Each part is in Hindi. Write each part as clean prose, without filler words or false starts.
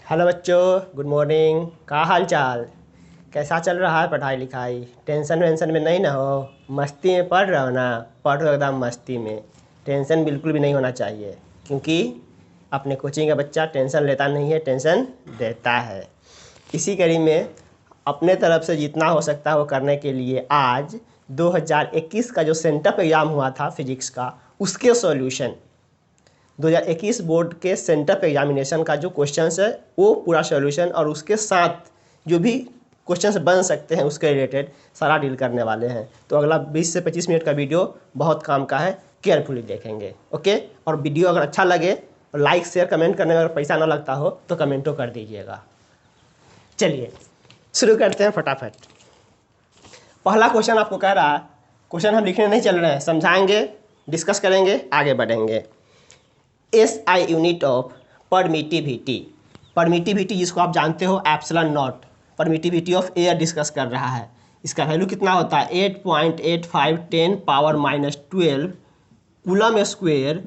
हेलो बच्चों, गुड मॉर्निंग। क्या हाल चाल? कैसा चल रहा है पढ़ाई लिखाई? टेंशन वेंशन में नहीं ना हो? मस्ती में पढ़ रहे हो ना? पढ़ो एकदम मस्ती में। टेंशन बिल्कुल भी नहीं होना चाहिए, क्योंकि अपने कोचिंग का बच्चा टेंशन लेता नहीं है, टेंशन देता है। इसी कड़ी में अपने तरफ से जितना हो सकता है वो करने के लिए आज 2021 का जो सेंटअप एग्ज़ाम हुआ था फिजिक्स का, उसके सॉल्यूशन 2021 बोर्ड के सेंटअप एग्जामिनेशन का जो क्वेश्चंस है वो पूरा सॉल्यूशन, और उसके साथ जो भी क्वेश्चंस बन सकते हैं उसके रिलेटेड सारा डील करने वाले हैं। तो अगला 20 से 25 मिनट का वीडियो बहुत काम का है, केयरफुली देखेंगे। ओके? और वीडियो अगर अच्छा लगे और लाइक शेयर कमेंट करने में अगर पैसा ना लगता हो तो कमेंटो कर दीजिएगा। चलिए शुरू करते हैं फटाफट। पहला क्वेश्चन आपको कह रहा है, क्वेश्चन हम लिखने नहीं चल रहे हैं, समझाएंगे, डिस्कस करेंगे, आगे बढ़ेंगे। SI unit of permittivity. Permittivity जिसको आप जानते हो epsilon not, permittivity of air discuss कर रहा है। इसका वैल्यू कितना होता है? 8.85 10⁻⁻12 कूलम स्क्वायर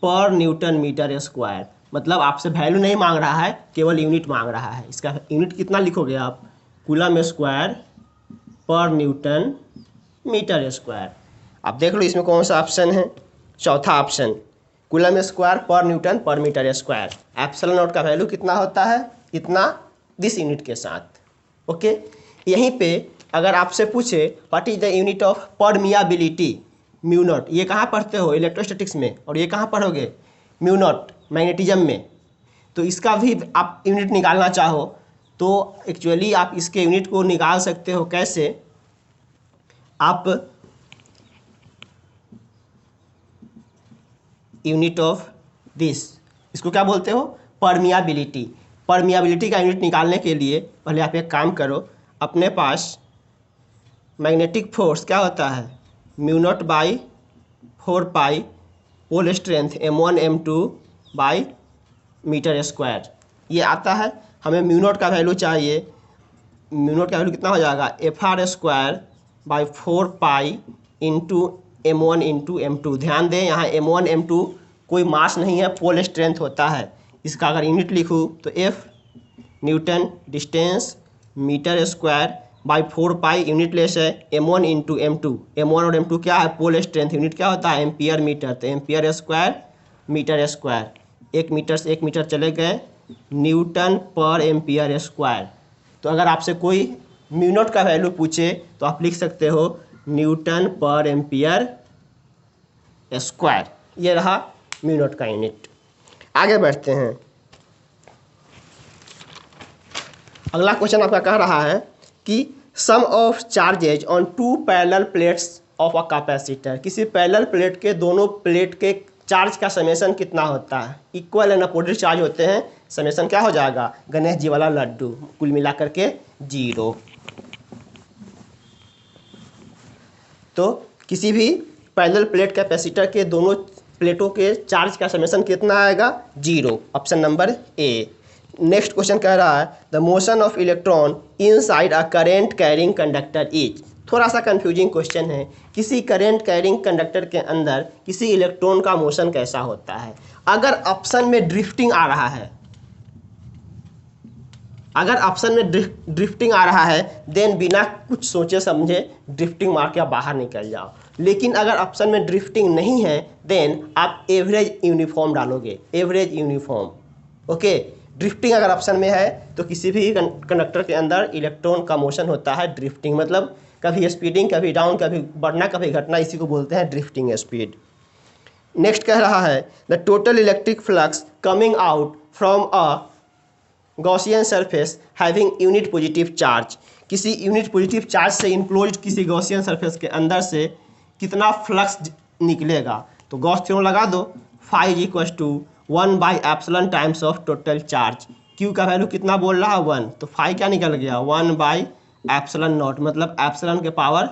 पर न्यूटन मीटर स्क्वायर। मतलब आपसे वैल्यू नहीं मांग रहा है, केवल यूनिट मांग रहा है। इसका यूनिट कितना लिखोगे आप? कूलम स्क्वायर पर न्यूटन मीटर स्क्वायर। आप देख लो इसमें कौन सा ऑप्शन है? चौथा ऑप्शन, कूलम स्क्वायर पर न्यूटन पर मीटर स्क्वायर। एप्सिलॉन नॉट का वैल्यू कितना होता है? इतना, दिस यूनिट के साथ। ओके? यहीं पे अगर आपसे पूछे what is the unit of permeability, mu naught, ये कहाँ पढ़ते हो? इलेक्ट्रोस्टैटिक्स में। और ये कहाँ पढ़ोगे? म्यू नॉट, मैग्नेटिज्म में। तो इसका भी आप यूनिट निकालना चाहो तो एक्चुअली आप इसके यूनिट को निकाल सकते हो। कैसे? आप यूनिट ऑफ दिस, इसको क्या बोलते हो? परमियाबिलिटी। परमियाबिलिटी का यूनिट निकालने के लिए पहले आप एक काम करो, अपने पास मैग्नेटिक फोर्स क्या होता है? Mu naught by 4 pi whole strength m1 m2 by metre square, ये आता है। हमें म्यू नॉट का वैल्यू चाहिए। म्यू नॉट का वैल्यू कितना हो जाएगा? FR square by 4 pi into m1 into m2। ध्यान दें यहाँ m1 m2 कोई मास नहीं है, पोल स्ट्रेंथ होता है। इसका अगर यूनिट लिखूँ तो F newton distance metre square by 4 pi unit less है m1 इंटू m2। m1 और m2 क्या है? Pole strength. यूनिट क्या होता है? Ampere metre. तो ampere square metre square, 1 metre से 1 मीटर चले गए, न्यूटन पर एम्पियर स्क्वायर। तो अगर आपसे कोई म्यू नॉट का वैल्यू पूछे तो आप लिख सकते हो न्यूटन पर एम्पियर स्क्वायर। ये रहा म्यू नॉट का यूनिट। आगे बढ़ते हैं। अगला क्वेश्चन आपका कह रहा है कि sum of charges on 2 parallel plates of a capacitor. किसी पैरेलल प्लेट के दोनों प्लेट के चार्ज का समेशन कितना होता है? इक्वल एंड अपोजिट चार्ज होते हैं, समेशन क्या हो जाएगा? गणेश जी वाला लड्डू, कुल मिलाकर के 0। तो किसी भी पैरेलल प्लेट कैपेसिटर के दोनों प्लेटों के चार्ज का समेशन कितना आएगा? 0। Option number A. Next question कह रहा है the motion of electron inside a current carrying conductor is. थोड़ा सा कंफ्यूजिंग क्वेश्चन है। किसी करेंट कैरिंग कंडक्टर के अंदर किसी इलेक्ट्रॉन का मोशन कैसा होता है? अगर ऑप्शन में ड्रिफ्टिंग आ रहा है, अगर ऑप्शन में ड्रिफ्टिंग आ रहा है देन बिना कुछ सोचे समझे ड्रिफ्टिंग मार के आप बाहर निकल जाओ। लेकिन अगर ऑप्शन में ड्रिफ्टिंग नहीं है देन आप एवरेज यूनिफॉर्म डालोगे, एवरेज यूनिफॉर्म। ओके? ड्रिफ्टिंग अगर ऑप्शन में है तो किसी भी कंडक्टर के अंदर इलेक्ट्रॉन का मोशन होता है ड्रिफ्टिंग, मतलब कभी स्पीडिंग, कभी डाउन, कभी बढ़ना, कभी घटना, इसी को बोलते हैं ड्रिफ्टिंग स्पीड। नेक्स्ट कह रहा है the total electric flux coming out from a Gaussian surface having unit positive charge. किसी यूनिट पॉजिटिव चार्ज से इनक्लोज्ड किसी गॉसियन सरफेस के अंदर से कितना फ्लक्स निकलेगा? तो गॉस थ्योरम लगा दो, phi equals to 1 by epsilon times of total charge. Q का वैल्यू कितना बोल रहा है? 1। तो फाई क्या निकल गया? 1 बाई एप्सिलॉन नॉट, मतलब एप्सिलॉन के पावर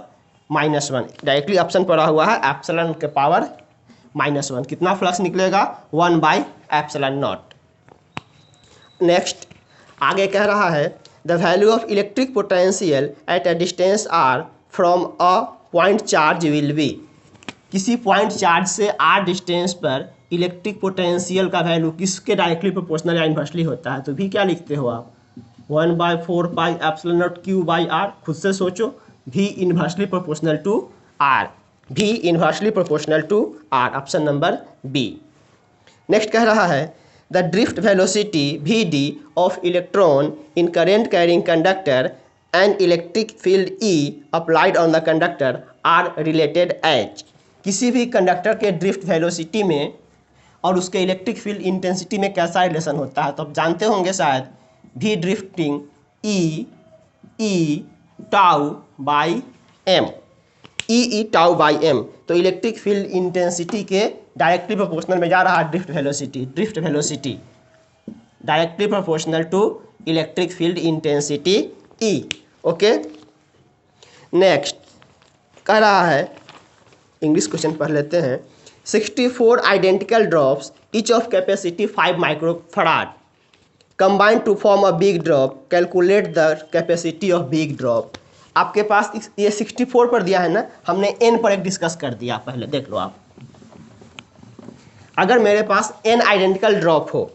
-1। डायरेक्टली ऑप्शन पड़ा हुआ है एप्सिलॉन के पावर -1। कितना फ्लक्स निकलेगा? 1 बाई एप्सिलॉन नॉट। नेक्स्ट आगे कह रहा है the value of electric potential at a distance R from a point charge will be. किसी पॉइंट चार्ज से r डिस्टेंस पर इलेक्ट्रिक पोटेंशियल का वैल्यू किसके डायरेक्टली प्रोपोर्शनल या इन्वर्सली होता है, तो भी क्या लिखते हो आप 1/4 epsilon naught Q by R. खुद से सोचो, भी इन्वर्सली प्रोपोर्शनल टू आर, भी inversely proportional to R, option number B. Next कह रहा है the drift velocity V D of electron in current carrying conductor and electric field E applied on the conductor are related as. किसी भी कंडक्टर के ड्रिफ्ट वेलोसिटी में और उसके इलेक्ट्रिक फील्ड इंटेंसिटी में कैसा रिलेशन होता है, तो आप जानते होंगे शायद, भी drifting E tau by M, E tau by M. तो इलेक्ट्रिक फील्ड इंटेंसिटी के डायरेक्टली प्रोपोर्शनल में जा रहा है drift velocity directly proportional to electric field intensity E. Okay, next कह रहा है, इंग्लिश क्वेश्चन पढ़ लेते हैं। 64 identical drops each of capacity 5 microfarad combined to form a big drop, calculate the capacity of big drop. आपके पास ये 64 पर दिया है ना, हमने n पर एक डिस्कस कर दिया, पहले देख लो आप। अगर मेरे पास n आइडेंटिकल ड्रॉप हो,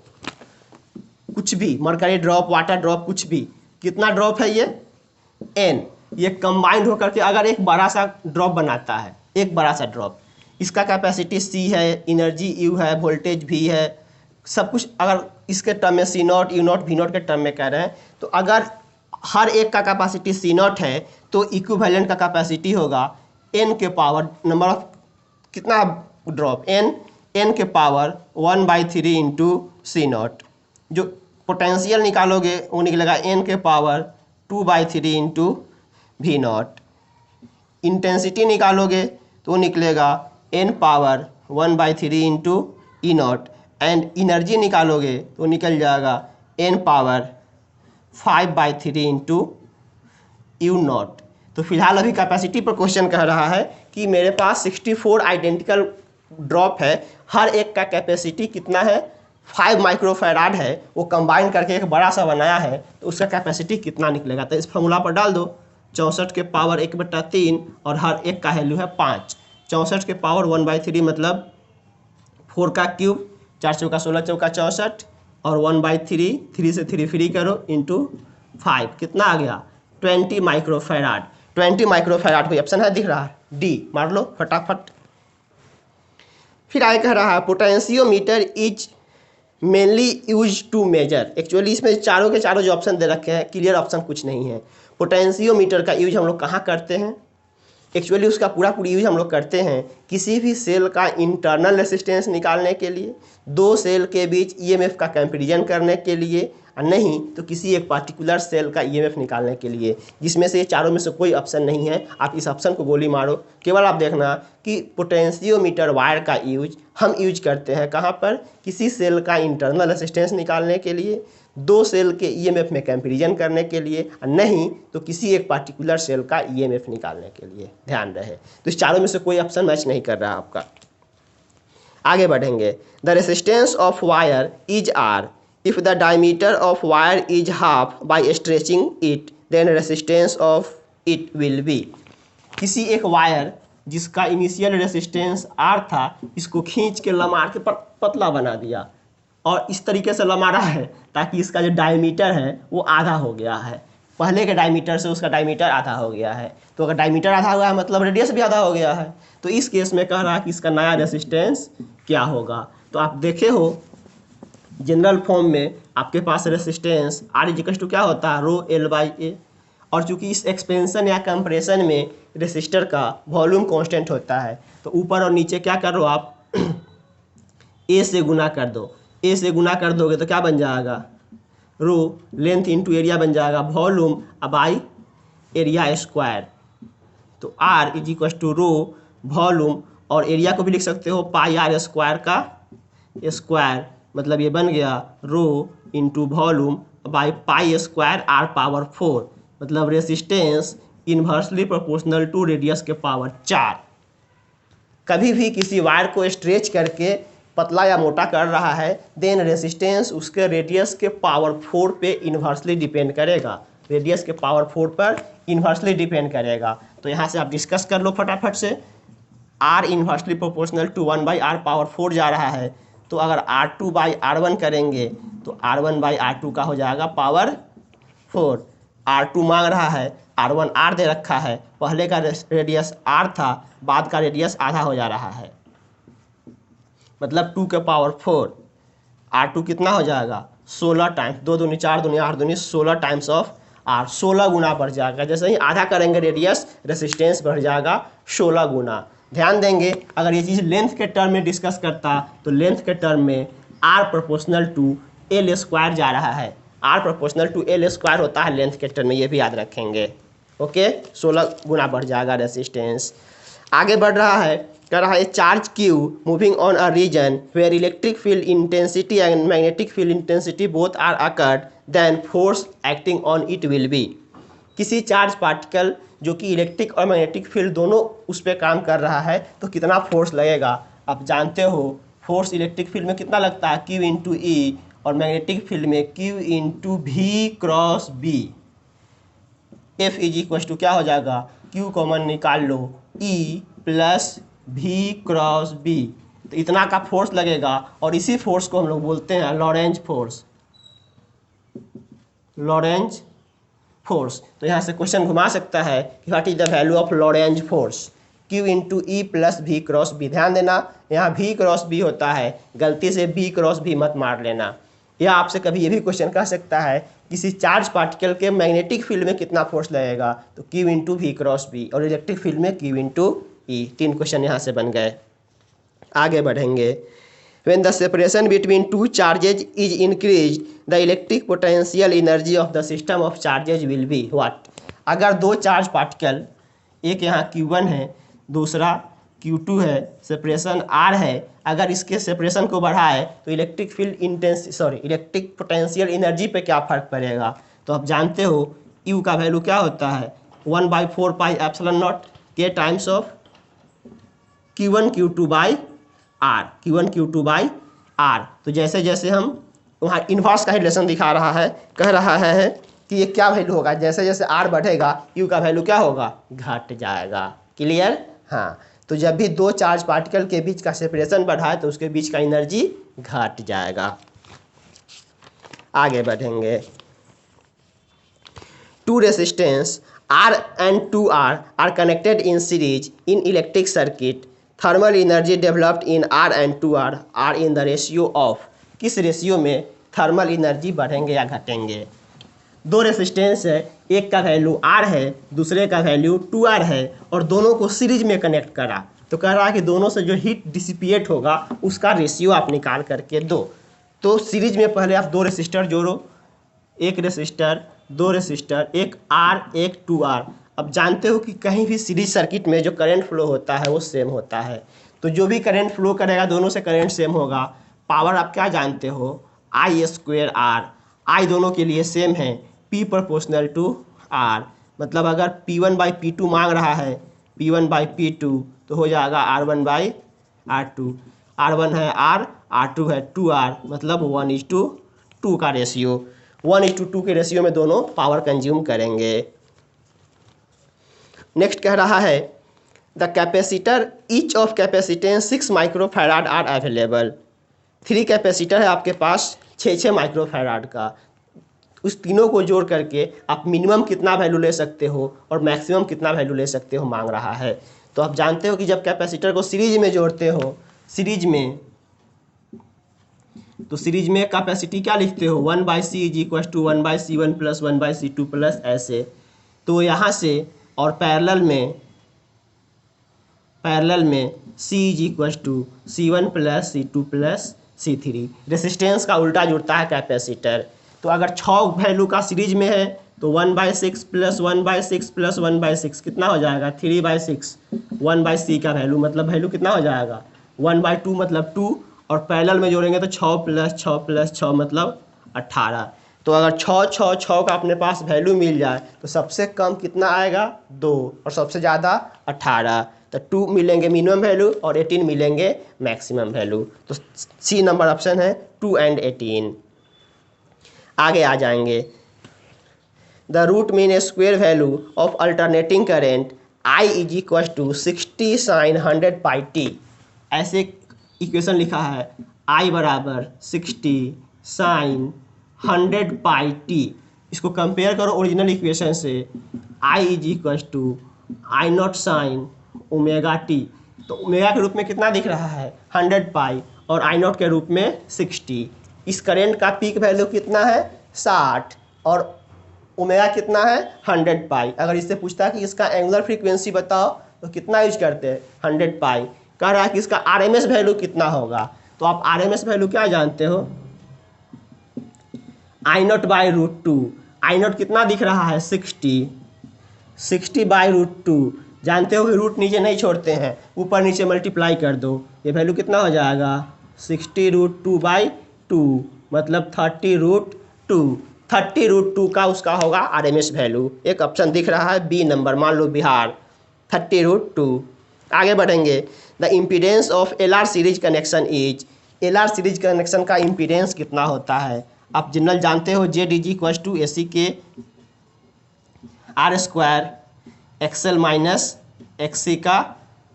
कुछ भी मरकरी ड्रॉप, वाटर ड्रॉप, कुछ भी, कितना ड्रॉप है ये n, ये कंबाइंड होकर के अगर एक बड़ा सा ड्रॉप बनाता है, एक बड़ा सा ड्रॉप, इसका कैपेसिटी c है, एनर्जी u है, वोल्टेज v है, सब कुछ अगर इसके टर्म में c not, u not, v not के टर्म में कह रहे हैं, तो अगर हर एक का कैपेसिटी c नॉट है तो इक्विवेलेंट का कैपेसिटी होगा n के पावर नंबर ऑफ, कितना ड्रॉप, n के पावर 1/3 इंटू c नॉट। जो पोटेंशियल निकालोगे वो निकलेगा n के power 2/3 into v not. Intensity निकालोगे तो वो निकलेगा n power 1/3 into E not. And energy निकालोगे तो निकल जाएगा n power 5/3 into you not. तो फिलहाल अभी कैपेसिटी पर क्वेश्चन कह रहा है कि मेरे पास 64 आइडेंटिकल ड्रॉप है, हर एक का कैपेसिटी कितना है, 5 माइक्रोफैराड है, वो कंबाइन करके एक बड़ा सा बनाया है, तो उसका कैपेसिटी कितना निकलेगा। तो इस फॉर्मूला पर डाल दो, 64 के पावर 1/3 और हर एक का वैल्यू है 5। 64 के पावर 1/3 मतलब 4 का क्यूब, 4 चौका 16, चौका 64, और 1/3, 3 से 3 फ्री करो, इंटू 5, कितना आ गया 20 माइक्रोफैराड। 20 माइक्रोफैराड कोई ऑप्शन है दिख रहा है, डी मार लो फटाफट। फिर आगे कह रहा है potentiometer is mainly use to measure. Actually इसमें चारों के चारों जो ऑप्शन दे रखे हैं, क्लियर ऑप्शन कुछ नहीं है। पोटेंशियोमीटर का यूज हम लोग कहाँ करते हैं, एक्चुअली उसका पूरी यूज हम लोग करते हैं किसी भी सेल का इंटरनल रेसिस्टेंस निकालने के लिए, दो सेल के बीच ईएमएफ का कंपैरिजन करने के लिए, और नहीं तो किसी एक पार्टिकुलर सेल का ईएमएफ निकालने के लिए। जिसमें से ये चारों में से कोई ऑप्शन नहीं है, आप इस ऑप्शन को गोली मारो। केवल आप देखना कि पोटेंशियोमीटर वायर का यूज हम यूज करते हैं कहाँ पर, किसी सेल का इंटरनल रेसिस्टेंस निकालने के लिए, दो सेल के ईएमएफ में कंपैरिजन करने के लिए, और नहीं तो किसी एक पार्टिकुलर सेल का ईएमएफ निकालने के लिए। ध्यान रहे, तो इस चारों में से कोई ऑप्शन मैच नहीं कर रहा आपका। आगे बढ़ेंगे। The resistance of wire is R if the diameter of wire is half by stretching it then resistance of it will be. किसी एक वायर जिसका इनिशियल रेसिस्टेंस आर था, इसको खींच के लमार के पतला बना दिया, और इस तरीके से लमारा है ताकि इसका जो डायमीटर है वो आधा हो गया है, पहले के डायमीटर से उसका डायमीटर आधा हो गया है। तो अगर डायमीटर आधा हुआ है मतलब रेडियस भी आधा हो गया है। तो इस केस में कह रहा है कि इसका नया रेसिस्टेंस क्या होगा। तो आप देखे हो जनरल फॉर्म में आपके पास रेसिस्टेंस आर इक्वल टू क्या होता है, रो एल बाई ए। और चूंकि इस एक्सपेंशन या कंप्रेशन में रेसिस्टर का वॉल्यूम कांस्टेंट होता है, तो ऊपर और नीचे क्या करो आप ए से गुना कर दो। ए से गुना कर दोगे तो क्या बन जाएगा, रो लेंथ इंटू एरिया बन जाएगा, वॉल्यूम बाई एरिया स्क्वायर। तो R is equal to rho volume, और एरिया को भी लिख सकते हो पाई आर स्क्वायर का स्क्वायर, मतलब ये बन गया rho into volume by pi square R power 4, मतलब resistance inversely proportional to radius के पावर 4। कभी भी किसी वायर को स्ट्रेच करके पतला या मोटा कर रहा है, देन रेसिस्टेंस उसके रेडियस के पावर 4 पे इन्वर्सली डिपेंड करेगा, रेडियस के पावर 4 पर इन्वर्सली डिपेंड करेगा। तो यहाँ से आप डिस्कस कर लो फटाफट से। R inversely proportional to 1/r power 4 जा रहा है, तो अगर R2 बाई R1 करेंगे तो R1 बाई R2 का हो जाएगा पावर 4। R2 मांग रहा है, R1 R दे रखा है, पहले का रेडियस R था, बाद का रेडियस आधा हो जा रहा है, मतलब 2 के पावर 4। R2 कितना हो जाएगा 16 टाइम्स, 2 दूनी 4 दूनी 8 दूनी 16 टाइम्स ऑफ R, 16 गुना बढ़ जाएगा। जैसे ही आधा करेंगे रेडियस, रेसिस्टेंस बढ़ जाएगा 16 गुना। ध्यान देंगे अगर ये चीज़ लेंथ के टर्म में डिस्कस करता तो लेंथ के टर्म में R proportional to L square जा रहा है, R proportional to L square होता है लेंथ के टर्म में, ये भी याद रखेंगे। ओके, 16 गुना बढ़ जाएगा रेसिस्टेंस। आगे बढ़ रहा है, कह रहा है charge Q moving on a region where electric field intensity and magnetic field intensity both are occurred then force acting on it will be. किसी चार्ज पार्टिकल जो कि इलेक्ट्रिक और मैग्नेटिक फील्ड दोनों उस पर काम कर रहा है तो कितना फोर्स लगेगा। आप जानते हो फोर्स इलेक्ट्रिक फील्ड में कितना लगता है Q इंटू ई, और मैग्नेटिक फील्ड में Q into V cross B. F is equal to क्या हो जाएगा, Q कॉमन निकाल लो, E plus V cross B, तो इतना का फोर्स लगेगा। और इसी फोर्स को हम लोग बोलते हैं लॉरेंज फोर्स, लॉरेंज फोर्स। तो यहाँ से क्वेश्चन घुमा सकता है कि what is the value of Lorentz force, Q into E plus V cross B. ध्यान देना यहाँ भी क्रॉस बी होता है, गलती से बी क्रॉस भी मत मार लेना। या आपसे कभी ये भी क्वेश्चन कह सकता है किसी चार्ज पार्टिकल के मैग्नेटिक फील्ड में कितना फोर्स लगेगा, तो Q into V cross B, और इलेक्ट्रिक फील्ड में Q इंटू ई। 3 क्वेश्चन यहाँ से बन गए। आगे बढ़ेंगे, when the separation between two charges is increased the electric potential energy of the system of charges will be what। अगर दो चार्ज पार्टिकल, एक यहाँ Q1 है दूसरा Q2 है, सेपरेशन R है, अगर इसके सेपरेशन को बढ़ाए तो electric field electric potential energy पे क्या फर्क पड़ेगा। तो आप जानते हो U का वैल्यू क्या होता है 1/4 pi epsilon not K times of Q1 Q2 by R, Q1 Q2 by R। तो जैसे जैसे हम वहाँ इन्वर्स का ही रिलेशन दिखा रहा है, कह रहा है कि ये क्या वैल्यू होगा, जैसे जैसे R बढ़ेगा U का वैल्यू क्या होगा, घट जाएगा। क्लियर, हाँ। तो जब भी दो चार्ज पार्टिकल के बीच का सेपरेशन बढ़ाए तो उसके बीच का एनर्जी घट जाएगा। आगे बढ़ेंगे, two resistance R and 2R are connected in series in electric circuit. Thermal energy developed in R and 2R are in the ratio of। किस रेशियो में थर्मल एनर्जी बढ़ेंगे या घटेंगे। दो रेसिस्टेंस है, एक का वैल्यू R है, दूसरे का वैल्यू 2R है, और दोनों को सीरीज में कनेक्ट करा तो कह रहा है कि दोनों से जो हीट डिसिपिएट होगा उसका रेशियो आप निकाल करके दो। तो सीरीज में पहले आप दो रेसिस्टर जोड़ो, एक रेसिस्टर, दो रेसिस्टर, एक R एक 2R। अब जानते हो कि कहीं भी सीरीज सर्किट में जो करंट फ्लो होता है वो सेम होता है, तो जो भी करंट फ्लो करेगा दोनों से करंट सेम होगा। पावर आप क्या जानते हो I² R, I दोनों के लिए सेम है, P प्रोपोर्शनल टू R। मतलब अगर P1 बाई P2 मांग रहा है, P1 बाई P2 तो हो जाएगा R1 बाई R2। R1 है R, R2 है 2R, मतलब 1:2 का रेशियो, 1:2 के रेशियो में दोनों पावर कंज्यूम करेंगे। नेक्स्ट कह रहा है the capacitor each of capacitance 6 microfarad are available. 3 capacitor है आपके पास 6 माइक्रोफैराड का, उस तीनों को जोड़ करके आप मिनिमम कितना वैल्यू ले सकते हो और मैक्सिमम कितना वैल्यू ले सकते हो मांग रहा है। तो आप जानते हो कि जब कैपेसिटर को सीरीज में जोड़ते हो, सीरीज में, तो सीरीज में कैपेसिटी क्या लिखते हो 1/C is equal to 1/C1 plus 1/C2 plus ऐसे। तो यहाँ से, और पैरेलल में C is equal to C1 plus C2 plus C3। Resistance का उल्टा जुड़ता है कैपेसिटर। तो अगर 6 वैल्यू का सीरीज में है तो 1/6 प्लस 1/6 प्लस 1/6 कितना हो जाएगा 3/6, 1/C का वैल्यू मतलब वैल्यू कितना हो जाएगा 1/2 मतलब 2, और पैरेलल में जोड़ेंगे तो 6 प्लस 6 प्लस 6 मतलब 18। तो अगर 6 का अपने पास वैल्यू मिल जाए तो सबसे कम कितना आएगा 2, और सबसे ज़्यादा 18। तो 2 मिलेंगे मिनिमम वैल्यू और 18 मिलेंगे मैक्सिमम वैल्यू। तो सी नंबर ऑप्शन है 2 and 18। आगे आ जाएंगे, the root mean square value of alternating current I is equal to 60 sin 100 pi t। ऐसे इक्वेशन लिखा है I बराबर 60 साइन 100 पाई टी। इसको कंपेयर करो ओरिजिनल इक्वेशन से, I is equal to I naught sine omega T. तो ओमेगा के रूप में कितना दिख रहा है 100 पाई और आई नॉट के रूप में 60। इस करेंट का पीक वैल्यू कितना है 60 और ओमेगा कितना है 100 पाई। अगर इससे पूछता है कि इसका एंगुलर फ्रीक्वेंसी बताओ तो कितना यूज करते हैं 100 पाई। कह रहा है कि इसका आरएमएस वैल्यू कितना होगा, तो आप आरएमएस वैल्यू क्या जानते हो I naught by root two. I naught कितना दिख रहा है 60 बाई रूट टू। जानते हो कि रूट नीचे नहीं छोड़ते हैं, ऊपर नीचे मल्टीप्लाई कर दो, ये वैल्यू कितना हो जाएगा 60 रूट टू बाई टू मतलब 30 रूट टू। 30 रूट टू का उसका होगा आरएमएस वैल्यू। एक ऑप्शन दिख रहा है बी नंबर, मान लो बिहार 30 रूट टू। आगे बढ़ेंगे। The impedance of LR series connection is. LR series connection का इम्पीडेंस कितना होता है, आप जनरल जानते हो जेड इज इक्वल टू ए सी के R square XL minus XC का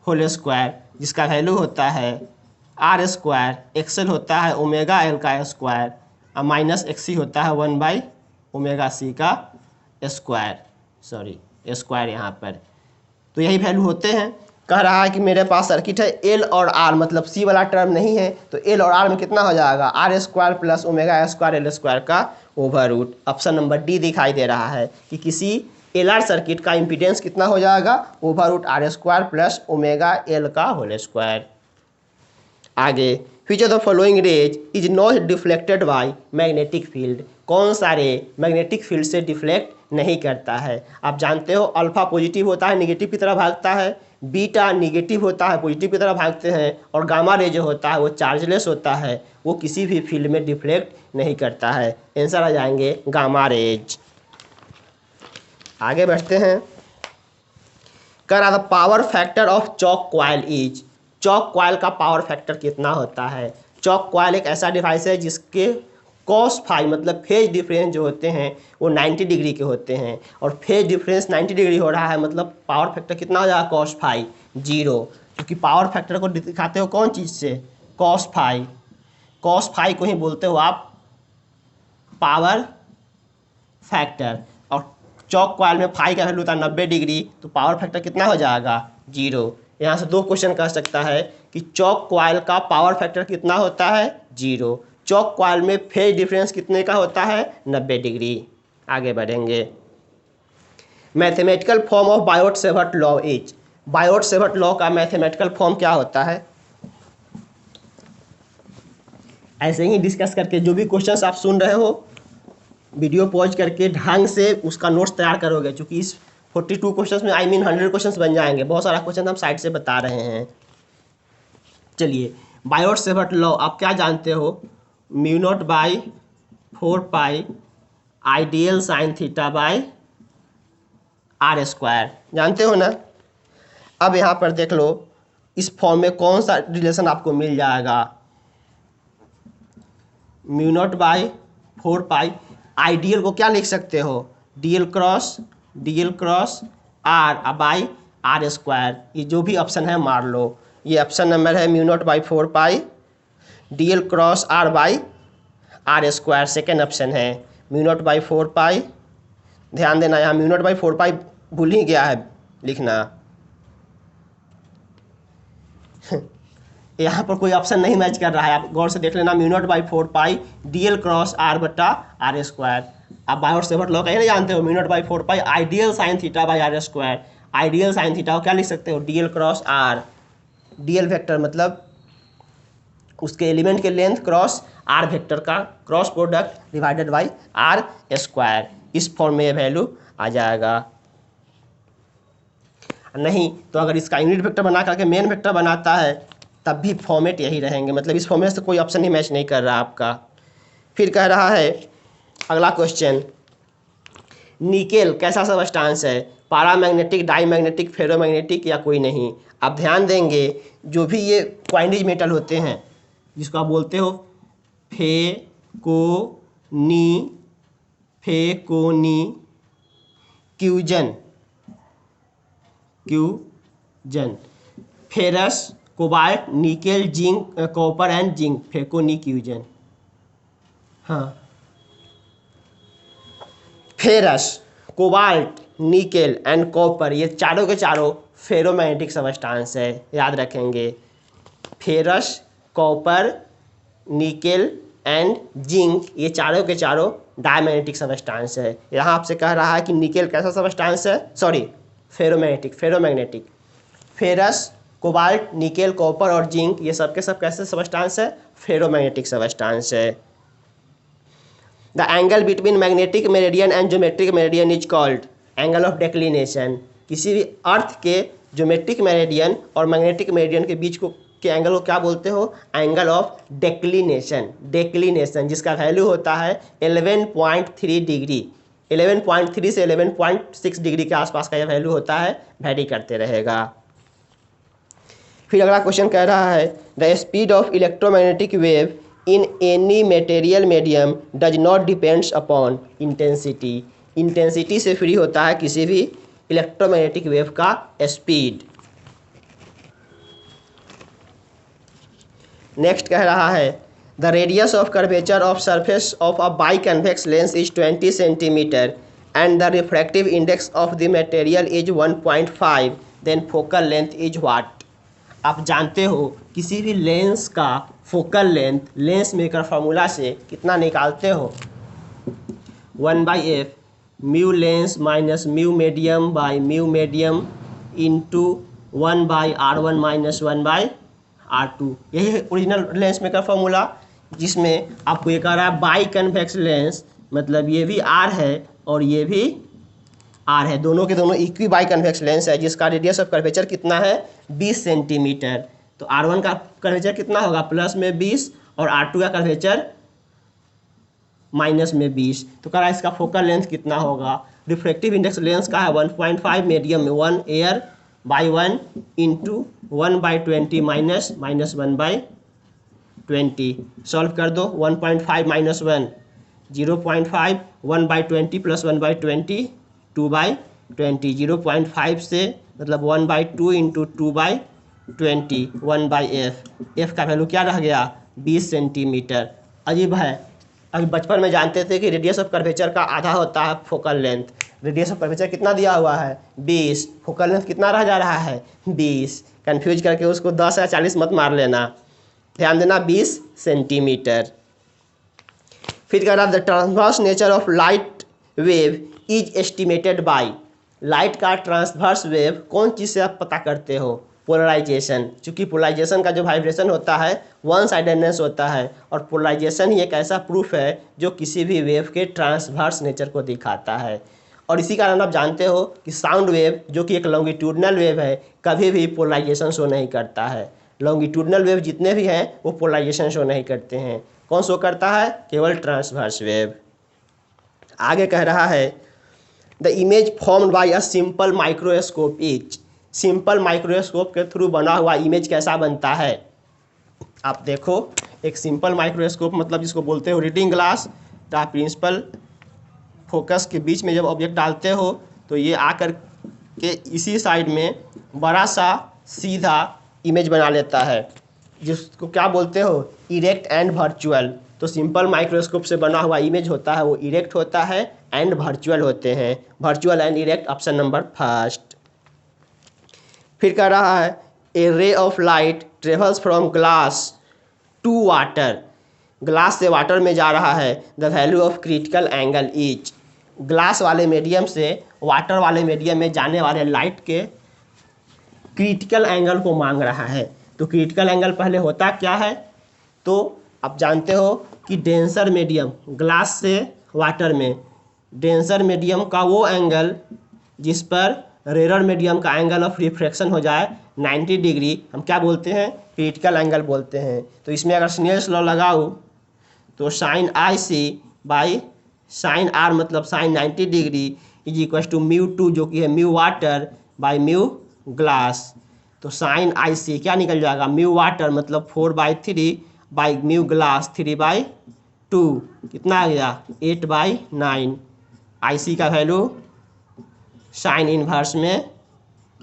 होल स्क्वायर, जिसका वैल्यू होता है आर स्क्वायर, एक्सएल होता है ओमेगा एल का स्क्वायर और माइनस एक्सी होता है 1 बाई ओमेगा सी का स्क्वायर, सॉरी स्क्वायर यहाँ पर। तो यही वैल्यू होते हैं। कह रहा है कि मेरे पास सर्किट है एल और आर, मतलब सी वाला टर्म नहीं है, तो एल और आर में कितना हो जाएगा R square plus omega square L square का over root. Option number D दिखाई दे रहा है कि किसी एल आर सर्किट का इम्पीडेंस कितना हो जाएगा over root R square plus omega L का होल स्क्वायर। आगे, which of the following rays is not deflected by magnetic field. कौन सा रे मैग्नेटिक फील्ड से डिफ्लेक्ट नहीं करता है। आप जानते हो अल्फा पॉजिटिव होता है निगेटिव की तरफ भागता है, बीटा निगेटिव होता है पॉजिटिव की तरफ भागते हैं, और गामा रे जो होता है वो चार्जलेस होता है, वो किसी भी फील्ड में डिफ्लेक्ट नहीं करता है। आंसर आ जाएंगे गामा रेज। आगे बढ़ते हैं। कह रहा था power factor of chalk coil is. Chalk coil का पावर फैक्टर कितना होता है। चॉक कॉइल एक ऐसा डिवाइस है जिसके कॉस फाई मतलब फेज डिफरेंस जो होते हैं वो 90 डिग्री के होते हैं, और फेज डिफरेंस 90 डिग्री हो रहा है मतलब पावर फैक्टर कितना हो जाएगा कॉस फाई 0, क्योंकि पावर फैक्टर को दिखाते हो कौन चीज़ से कॉस फाई। कॉस फाई को ही बोलते हो आप पावर फैक्टर, और चॉक कॉइल में फाई का वैल्यू होता है 90 डिग्री, तो पावर फैक्टर कितना हो जाएगा 0। यहाँ से दो क्वेश्चन कह सकता है कि चॉक कॉइल का पावर फैक्टर कितना होता है 0। चॉक कॉइल में फेज डिफरेंस कितने का होता है 90 डिग्री। आगे बढ़ेंगे। Mathematical form of Biot Savart law is. Biot Savart law का मैथमेटिकल फॉर्म क्या होता है। ऐसे ही डिस्कस करके जो भी क्वेश्चंस आप सुन रहे हो वीडियो पॉज करके ढंग से उसका नोट्स तैयार करोगे, क्योंकि इस 42 क्वेश्चंस में 100 क्वेश्चंस बन जाएंगे। बहुत सारा क्वेश्चन हम साइड से बता रहे हैं। चलिए, बायोट सेवर्ट लॉ आप क्या जानते हो, mu naught by 4 pi I dl sine theta by R square, जानते हो ना। अब यहाँ पर देख लो इस फॉर्म में कौन सा रिलेशन आपको मिल जाएगा, mu naught by 4 pi I dl को क्या लिख सकते हो dl cross R by R square, ये जो भी ऑप्शन है मार लो। ये ऑप्शन नंबर है mu naught by 4 pi dl cross R by R square, second option है म्यू नॉट बाई 4 पाई। ध्यान देना यहाँ म्यू नॉट बाई 4 पाई भूल ही गया है लिखना यहाँ पर कोई ऑप्शन नहीं मैच कर रहा है, आप गौर से देख लेना। Mu naught by 4 pi dl cross R बटा आर स्क्वायर। आप बायोट सेवर्ट लॉ कहीं नहीं जानते हो, mu naught by 4 pi I dl sine theta by R square. I dl sine theta को क्या लिख सकते हो dl cross R, dl vector मतलब उसके एलिमेंट के लेंथ क्रॉस आर वेक्टर का cross product divided by R square. इस फॉर्म में ये वैल्यू आ जाएगा। नहीं तो अगर इसका यूनिट वेक्टर बना करके मेन वेक्टर बनाता है तब भी फॉर्मेट यही रहेंगे, मतलब इस फॉर्मेट से कोई ऑप्शन ही मैच नहीं कर रहा आपका। फिर कह रहा है अगला क्वेश्चन, निकेल कैसा सब्सटेंस है, पैरामैग्नेटिक, डाईमैग्नेटिक, फेरोमैग्नेटिक या कोई नहीं। आप ध्यान देंगे जो भी ये क्वाइनेज मेटल होते हैं जिसको आप बोलते हो फेकोनी क्यूजन ferrous cobalt nickel zinc copper and zinc फेकोनिक्यूजन। हाँ, ferrous, cobalt, nickel and copper ये चारों के चारों फेरोमैग्नेटिक सबस्टांस है, याद रखेंगे। Ferrous, copper, nickel and zinc ये चारों के चारों डायमैग्नेटिक सबस्टांस है। यहाँ आपसे कह रहा है कि निकेल कैसा सबस्टांस है, sorry ferromagnetic. Ferrous, cobalt, nickel, copper और जिंक ये सब के सब कैसे सबस्टांस है, फेरोमैग्नेटिक सबस्टांस है। The angle between magnetic meridian and geometric meridian is called angle of declination. किसी भी अर्थ के ज्योमेट्रिक मेरिडियन और मैग्नेटिक मेरिडियन के बीच के एंगल को क्या बोलते हो, एंगल ऑफ डेक्लिनेशन, जिसका वैल्यू होता है 11.3 डिग्री। 11.3 से 11.6 डिग्री के आसपास का यह वैल्यू होता है, वैरी करते रहेगा। फिर अगला क्वेश्चन कह रहा है the speed of electromagnetic wave in any material medium does not depends upon intensity. Intensity से फ्री होता है किसी भी इलेक्ट्रोमैग्नेटिक वेव का स्पीड। नेक्स्ट कह रहा है the radius of curvature of surface of a biconvex lens is 20 centimetre and the refractive index of the material is 1.5, then focal length is what. आप जानते हो किसी भी लेंस का focal length lens maker formula से कितना निकालते हो, 1/f mu lens minus mu medium by mu medium into 1/r1 minus 1/r2। यही है ओरिजिनल लेंस मेकर फार्मूला, जिसमें आपको ये कह रहा है बाई कन्वेक्स लेंस, मतलब ये भी r है और ये भी r है, दोनों के दोनों इक्वी बाई कन्वेक्स लेंस है, जिसका रेडियस ऑफ कर्वेचर कितना है 20 सेंटीमीटर। तो r1 का कर्वेचर कितना होगा, प्लस में 20 और r2 का कर्वेचर माइनस में 20। तो कह रहा है इसका फोकल लेंथ कितना होगा। रिफ्रैक्टिव इंडेक्स लेंस का है 1.5, मीडियम में 1 air by 1 into 1/20 minus 1/20। Solve कर दो, 1.5 माइनस 1 0.5, 1/20 प्लस 1/20 2/20, 0.5 से मतलब 1/2 इंटू 2/20, 1/f। f का वैल्यू क्या रह गया 20 सेंटीमीटर। अजीब है, अभी बचपन में जानते थे कि रेडियस ऑफ कर्वेचर का आधा होता है focal length. Radius of curvature कितना दिया हुआ है 20, फोकल लेंथ कितना रह जा रहा है 20। कंफ्यूज करके उसको 10 या 40 मत मार लेना, ध्यान देना 20 सेंटीमीटर। फिर कह रहा the transverse nature of light wave is estimated by. Light का ट्रांसवर्स वेव कौन चीज़ से आप पता करते हो, पोलराइजेशन। चूँकि पोलराइजेशन का जो वाइब्रेशन होता है वन साइडेडनेस होता है, और पोलराइजेशन ही एक ऐसा प्रूफ है जो किसी भी वेव के ट्रांसवर्स नेचर को दिखाता है। और इसी कारण आप जानते हो कि साउंड वेव जो कि एक लॉन्गिट्यूडनल वेव है कभी भी पोलराइजेशन शो नहीं करता है। लॉन्गिट्यूडनल वेव जितने भी हैं वो पोलराइजेशन शो नहीं करते हैं। कौन शो करता है, केवल ट्रांसवर्स वेव। आगे कह रहा है the image formed by a simple microscope is. Simple microscope के थ्रू बना हुआ इमेज कैसा बनता है। आप देखो, एक सिंपल माइक्रोस्कोप मतलब जिसको बोलते हो रीडिंग ग्लास, तो आप प्रिंसिपल फोकस के बीच में जब ऑब्जेक्ट डालते हो तो ये आकर के इसी साइड में बड़ा सा सीधा इमेज बना लेता है, जिसको क्या बोलते हो इरेक्ट एंड वर्चुअल। तो सिंपल माइक्रोस्कोप से बना हुआ इमेज होता है वो इरेक्ट होता है एंड वर्चुअल होते हैं। Virtual and erect, option number first. फिर कह रहा है a ray of light travels from glass to water. Glass से वाटर में जा रहा है, the value of critical angle is. Glass वाले मीडियम से वाटर वाले मीडियम में जाने वाले लाइट के क्रिटिकल एंगल को मांग रहा है। तो क्रिटिकल एंगल पहले होता क्या है, तो आप जानते हो कि डेंसर मीडियम, ग्लास से वाटर में डेंसर मीडियम का वो एंगल जिस पर रेयर मीडियम का एंगल ऑफ रिफ्रैक्शन हो जाए 90 डिग्री, हम क्या बोलते हैं, क्रिटिकल एंगल बोलते हैं। तो इसमें अगर स्नेल्स लॉ लगाऊँ तो sine I C by sine R मतलब sine 90 degree is equal to μ2 जो कि है mu water by mu glass. तो साइन आई सी क्या निकल जाएगा, म्यू वाटर मतलब 4/3 बाई म्यू ग्लास 3/2, कितना आ गया 8/9। आई सी का वैल्यू साइन इनवर्स में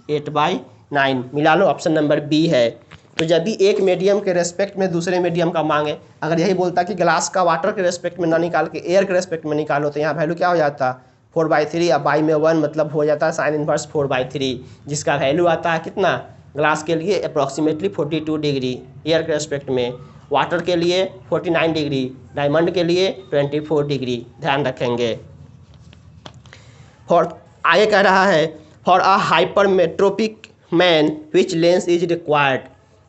8/9 मिला लो, ऑप्शन नंबर बी है। तो जब भी एक मीडियम के रेस्पेक्ट में दूसरे मीडियम का मांगे, अगर यही बोलता कि ग्लास का वाटर के रेस्पेक्ट में ना निकाल के एयर के रेस्पेक्ट में निकालो, तो यहाँ वैल्यू क्या हो जाता 4/3, अब बाई में 1 मतलब हो जाता है साइन इनवर्स 4/3, जिसका वैल्यू आता है कितना ग्लास के लिए अप्रॉक्सीमेटली 42 डिग्री एयर के रेस्पेक्ट में, वाटर के लिए 49 डिग्री, डायमंड के लिए 24 डिग्री, ध्यान रखेंगे। फॉर आगे कह रहा है for a hypermetropic man which lens is required,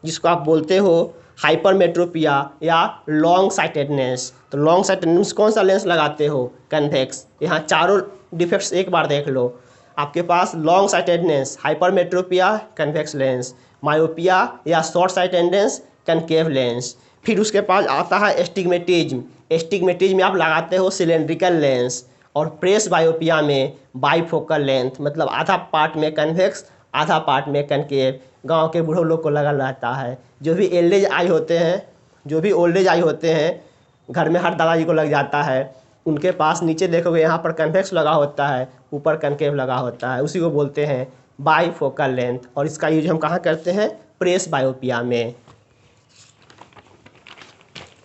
जिसको आप बोलते हो हाइपरमेट्रोपिया या लॉन्ग साइटेडनेस। तो लॉन्ग साइटेडनेस कौन सा लेंस लगाते हो कन्वेक्स। यहाँ चारों डिफेक्ट्स एक बार देख लो, आपके पास long sightedness, hypermetropia, convex lens, myopia या शॉर्ट साइटेडनेस, कनकेव लेंस। फिर उसके पास आता है एस्टिग्मेटिज्म, एस्टिग्मेटिज्म में आप लगाते हो सिलेंड्रिकल लेंस, और प्रेस बायोपिया में बाईफोकल लेंथ, मतलब आधा पार्ट में कन्वेक्स आधा पार्ट में कनकेव। गांव के बूढ़ों लोग को लगा रहता है, जो भी ओल्डेज आई होते हैं घर में हर दादाजी को लग जाता है, उनके पास नीचे देखोगे यहाँ पर कन्वेक्स लगा होता है, ऊपर कनकेव लगा होता है, उसी को बोलते हैं बाईफोकल लेंथ। और इसका यूज हम कहाँ करते हैं प्रेस बायोपिया में।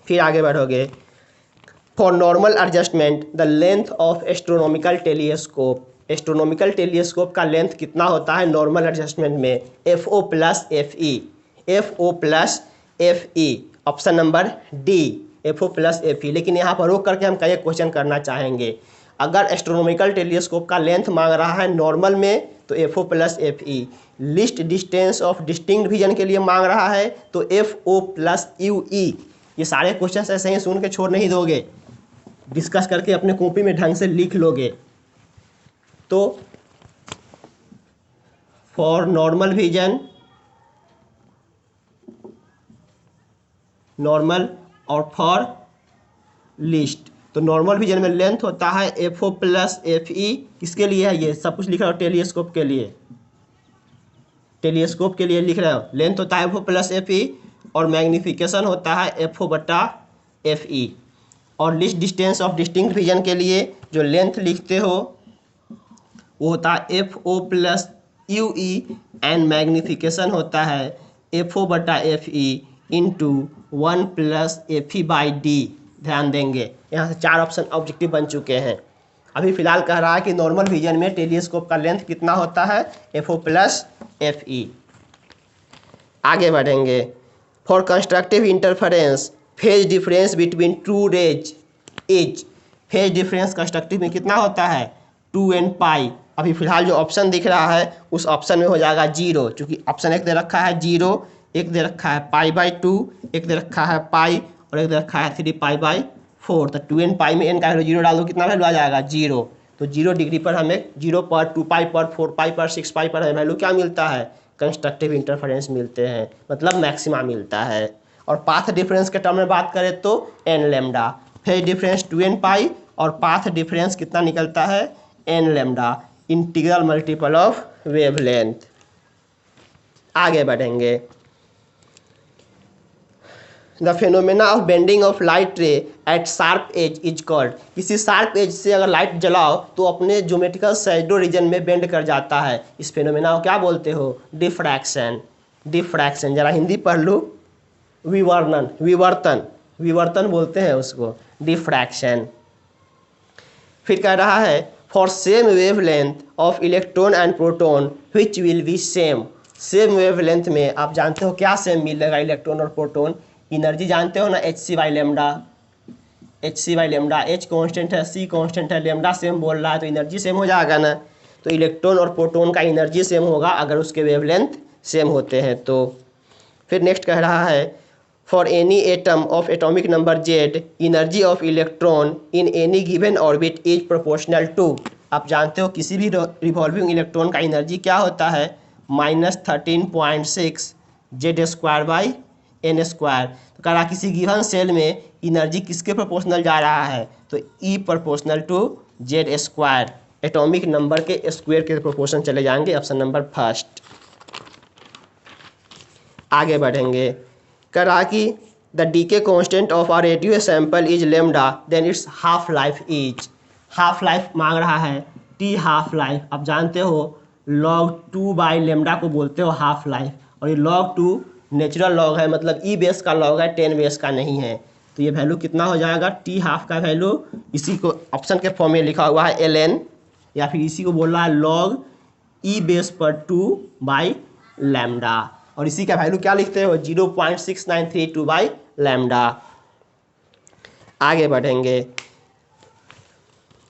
फिर आगे बढ़ोगे, for normal adjustment the length of astronomical telescope, astronomical telescope का लेंथ कितना होता है नॉर्मल एडजस्टमेंट में FO + FE, FO + FE, option number D FO + FE। लेकिन यहाँ पर रोक करके हम कई क्वेश्चन करना चाहेंगे। अगर एस्ट्रोनॉमिकल टेलीस्कोप का लेंथ मांग रहा है नॉर्मल में तो FO + FE, list distance of distinct vision के लिए मांग रहा है तो FO + UE। ये सारे क्वेश्चन ऐसे ही सुन के छोड़ नहीं दोगे, डिस्कस करके अपने कॉपी में ढंग से लिख लोगे। तो फॉर नॉर्मल विजन, नॉर्मल और फॉर लिस्ट, तो नॉर्मल विजन में लेंथ होता है FO + FE। किसके लिए है ये सब कुछ लिख रहा हो टेलीस्कोप के लिए, टेलीस्कोप के लिए लिख रहे हो, लेंथ होता है FO + FE और मैग्नीफिकेशन होता है FO/FE। और list distance of distinct vision के लिए जो लेंथ लिखते हो वो होता है FO + UE एंड मैग्नीफिकेशन होता है FO/FE × 1 + FE/D। ध्यान देंगे, यहाँ से 4 ऑप्शन ऑब्जेक्टिव बन चुके हैं। अभी फिलहाल कह रहा है कि नॉर्मल विजन में टेलीस्कोप का लेंथ कितना होता है FO + FE। आगे बढ़ेंगे, for constructive interference phase difference between two rays is, phase difference constructive में कितना होता है 2n π। अभी फिलहाल जो ऑप्शन दिख रहा है उस ऑप्शन में हो जाएगा 0, चूँकि ऑप्शन एक दे रखा है 0, एक दे रखा है π/2, एक दे रखा है पाई और एक दे रखा है 3π/4। तो 2n π में n का वैल्यू 0 डाल दो, कितना वैल्यू आ जाएगा 0। तो 0 डिग्री पर हमें 0 पर 2π पर 4π पर 6π पर हमें वैल्यू क्या मिलता है कंस्ट्रक्टिव इंटरफेरेंस मिलते हैं, मतलब मैक्सिमा मिलता है। और पाथ डिफरेंस के टर्म में बात करें तो n λ, फेज डिफरेंस 2n π और पाथ डिफरेंस कितना निकलता है n λ, integral multiple of wavelength. आगे बढ़ेंगे, the phenomena of bending of light ray at sharp edge is called, किसी शार्प एज से अगर लाइट जलाओ तो अपने ज्योमेट्रिकल शैडो रीजन में बेंड कर जाता है, इस फेनोमेना को क्या बोलते हो डिफ्रैक्शन। डिफ्रैक्शन जरा हिंदी पढ़ लो, विवर्तन, विवर्तन, विवर्तन बोलते हैं उसको डिफ्रैक्शन। फिर कह रहा है for same wavelength of electron and proton which will be same, same wavelength में आप जानते हो क्या सेम मिलेगा इलेक्ट्रॉन और प्रोटॉन, एनर्जी जानते हो ना hc/λ, hc/λ, h कांस्टेंट है, c कांस्टेंट है, लैम्डा सेम बोल रहा है तो एनर्जी सेम हो जाएगा ना। तो इलेक्ट्रॉन और प्रोटॉन का एनर्जी सेम होगा अगर उसके वेवलेंथ सेम होते हैं तो। फिर नेक्स्ट कह रहा है for any atom of atomic number z energy of electron in any given orbit is proportional to, आप जानते हो किसी भी रिवॉल्विंग इलेक्ट्रॉन का एनर्जी क्या होता है -13.6 Z² / n²। तो कह रहा किसी गिवन सेल में एनर्जी किसके प्रोपोर्शनल जा रहा है तो E = Z², एटॉमिक नंबर के स्क्वायर के प्रोपोर्शन चले जाएंगे, ऑप्शन नंबर फर्स्ट। आगे बढ़ेंगे, कह रहा कि the decay constant of a radio sample is lambda then its half life is, half life मांग रहा है T हाफ लाइफ, आप जानते हो log 2/λ को बोलते हो हाफ लाइफ, और ये log 2 नेचुरल लॉग है, मतलब ई बेस का लॉग है, 10 बेस का नहीं है। तो ये वैल्यू कितना हो जाएगा, टी हाफ का वैल्यू, इसी को ऑप्शन के फॉर्म में लिखा हुआ है ln, या फिर इसी को बोल रहा है लॉग ई बेस पर 2 बाई लैम्डा, और इसी का वैल्यू क्या लिखते हो, 0.6932 बाई लैम्डा। आगे बढ़ेंगे,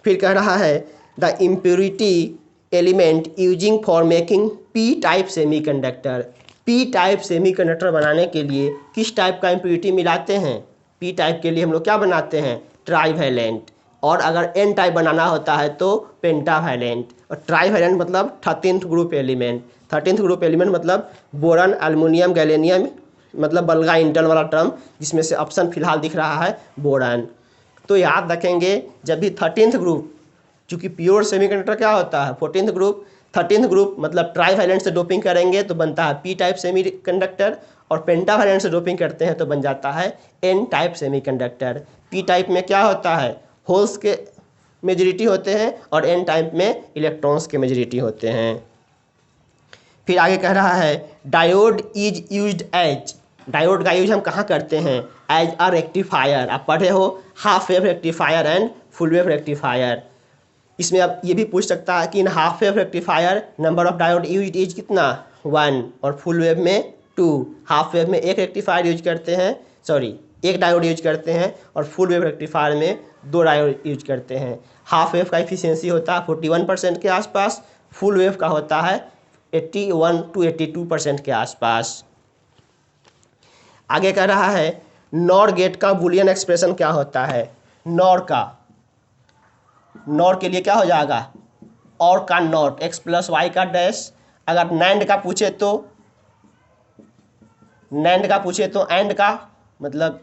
फिर कह रहा है the impurity element using for making P type semiconductor. P type semiconductor बनाने के लिए किस टाइप का इम्प्योरिटी मिलाते हैं, पी टाइप के लिए हम लोग क्या बनाते हैं, ट्राईवैलेंट, और अगर एन टाइप बनाना होता है तो पेंटावैलेंट, और ट्राईवैलेंट मतलब 13th group element. 13th group element मतलब बोरन, एल्युमिनियम, गैलेनियम, मतलब बल्गा इंटल वाला टर्म, जिसमें से ऑप्शन फिलहाल दिख रहा है बोरन। तो याद रखेंगे जब भी 13th ग्रुप, चूँकि प्योर सेमीकंडक्टर क्या होता है 14th ग्रुप, 13th ग्रुप मतलब ट्राईवैलेंट से डोपिंग करेंगे तो बनता है पी टाइप सेमीकंडक्टर, और पेंटावैलेंट से डोपिंग करते हैं तो बन जाता है N type semiconductor. P type में क्या होता है, होल्स के मेजॉरिटी होते हैं, और एन टाइप में इलेक्ट्रॉन्स के मेजॉरिटी होते हैं। फिर आगे कह रहा है diode is used as, diode का यूज हम कहाँ करते हैं, एज अ रेक्टिफायर। आप पढ़े हो half wave rectifier and full wave rectifier. इसमें अब ये भी पूछ सकता है कि in half wave rectifier number of diode used is कितना, 1, और फुल वेव में 2। हाफ वेव में एक रेक्टिफायर यूज करते हैं, सॉरी एक डायोड यूज करते हैं, और फुल वेव रेक्टिफायर में 2 डायोड यूज करते हैं। हाफ वेव का एफिशिएंसी होता है 41% के आसपास, फुल वेव का होता है 81 to 82% के आसपास। आगे कह रहा है नॉर गेट का बुलियन एक्सप्रेशन क्या होता है, नॉर के लिए क्या हो जाएगा, और का नॉट, x प्लस वाई का डैश। अगर नैंड का पूछे तो एंड का मतलब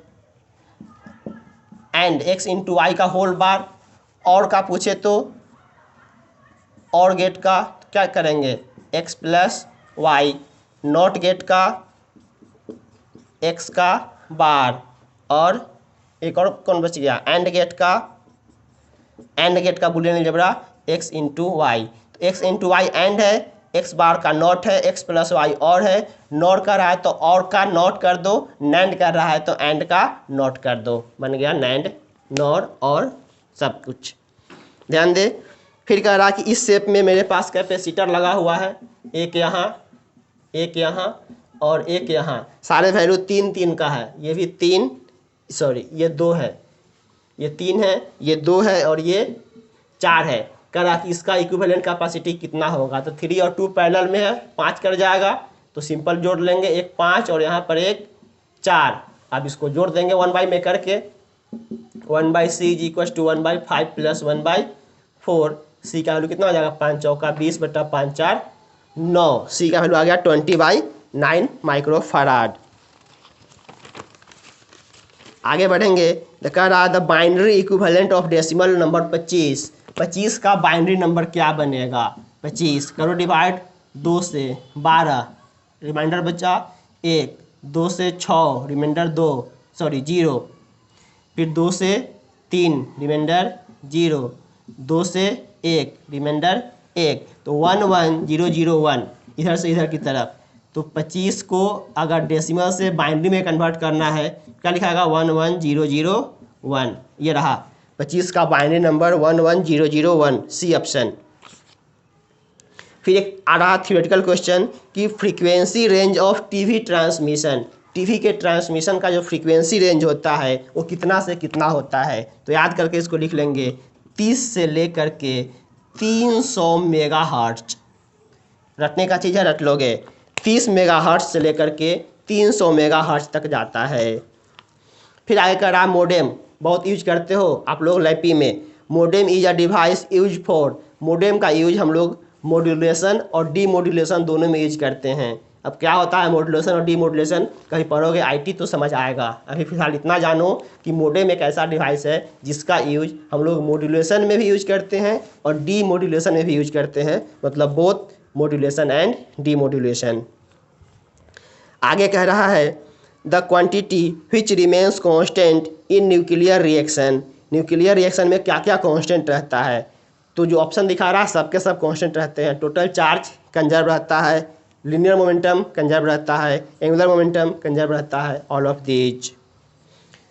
एंड x इंटू वाई का होल बार, और का पूछे तो और गेट का क्या करेंगे, x plus Y, NOT gate का x का बार, और एक और कौन बच गया, एंड गेट का Boolean algebra x into Y. तो x इंटू वाई एंड है, x बार का नॉट है, x प्लस वाई और है, नॉट कर रहा है तो और का नॉट कर दो, नैंड कर रहा है तो एंड का नॉट कर दो, बन गया नैंड, नॉर और सब कुछ। ध्यान दे, फिर कह रहा कि इस शेप में मेरे पास कैपेसिटर लगा हुआ है, एक यहाँ और एक यहाँ, सारे वैल्यू 3 का है, ये भी 3, सॉरी ये 2 है, ये 3 है, ये 2 है और ये 4 है। कह रहा कि इसका इक्विवेलेंट कैपेसिटी कितना होगा, तो 3 और 2 पैरेलल में है, 5 कर जाएगा, तो सिंपल जोड़ लेंगे, एक 5 और यहाँ पर एक 4। अब इसको जोड़ देंगे 1/, में करके 1/c is equal to 1/5 plus 1/4। C का वैल्यू कितना हो जाएगा, 5 चौका 20 बटा 5 4 9। सी का वैल्यू आ गया 20/9 माइक्रोफराड। आगे बढ़ेंगे तो कह रहा the binary equivalent of decimal number 25 का बाइनरी नंबर क्या बनेगा, 25 करो डिवाइड 2 से 12, रिमाइंडर बचा 1, 2 से 6 रिमाइंडर 2, सॉरी 0, फिर 2 से 3 रिमाइंडर 0, 2 से 1 रिमाइंडर 1, तो 1 1 0 0 1 इधर से इधर की तरफ। तो 25 को अगर डेसिमल से बाइनरी में कन्वर्ट करना है क्या लिखाएगा, 1 1 0 0 1, ये रहा 25 का बाइनरी नंबर 1 1 0 0 1, सी ऑप्शन। फिर एक आ रहा थ्योरेटिकल क्वेश्चन कि frequency range of TV transmission, TV के ट्रांसमिशन का जो फ्रीक्वेंसी रेंज होता है वो कितना से कितना होता है, तो याद करके इसको लिख लेंगे 30 से लेकर के 300 मेगाहर्ट्ज, रटने का चीज़ है रट लोगे, 30 मेगाहर्ट्ज से लेकर के 300 मेगाहर्ट्ज तक जाता है। फिर आगे कर रहा मोडेम, बहुत यूज करते हो आप लोग लैपी में, modem is a device use for, modem का यूज हम लोग मॉड्यूलेशन और डीमॉड्यूलेशन दोनों में यूज करते हैं। अब क्या होता है मॉड्यूलेशन और डीमॉड्यूलेशन, कहीं पढ़ोगे आईटी तो समझ आएगा। अभी फिलहाल इतना जानो कि मोडेम एक ऐसा डिवाइस है जिसका यूज हम लोग मॉड्यूलेशन में भी यूज करते हैं और डीमॉड्यूलेशन में भी यूज करते हैं, मतलब बोथ मॉड्यूलेशन एंड डीमॉड्यूलेशन। आगे कह रहा है the quantity which remains constant in nuclear reaction, nuclear reaction में क्या क्या कांस्टेंट रहता है, तो जो ऑप्शन दिखा रहा है सबके सब कांस्टेंट रहते हैं। टोटल चार्ज कंजर्व रहता है, लीनियर मोमेंटम कंजर्व रहता है, एंगुलर मोमेंटम कंजर्व रहता है, ऑल ऑफ दीज।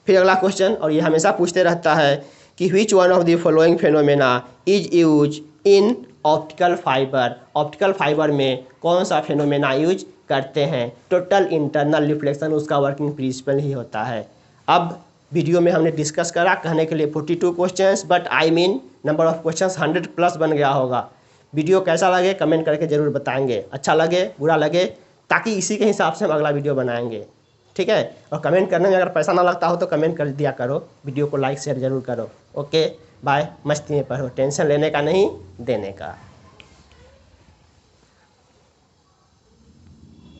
फिर अगला क्वेश्चन, और ये हमेशा पूछते रहता है कि which one of the following phenomena is use in optical fibre. Optical fibre में कौन सा फेनोमेना यूज करते हैं? टोटल इंटरनल रिफ्लेक्शन उसका वर्किंग प्रिंसिपल ही होता है। अब वीडियो में हमने डिस्कस करा, कहने के लिए 42 questions, but I mean number of questions 100 plus बन गया होगा। वीडियो कैसा लगे कमेंट करके ज़रूर बताएंगे, अच्छा लगे बुरा लगे, ताकि इसी के हिसाब से हम अगला वीडियो बनाएंगे, ठीक है। और कमेंट करने में अगर पैसा ना लगता हो तो कमेंट कर दिया करो, वीडियो को लाइक शेयर ज़रूर करो। Okay bye. मस्ती में पढ़ो, टेंशन लेने का नहीं, देने का।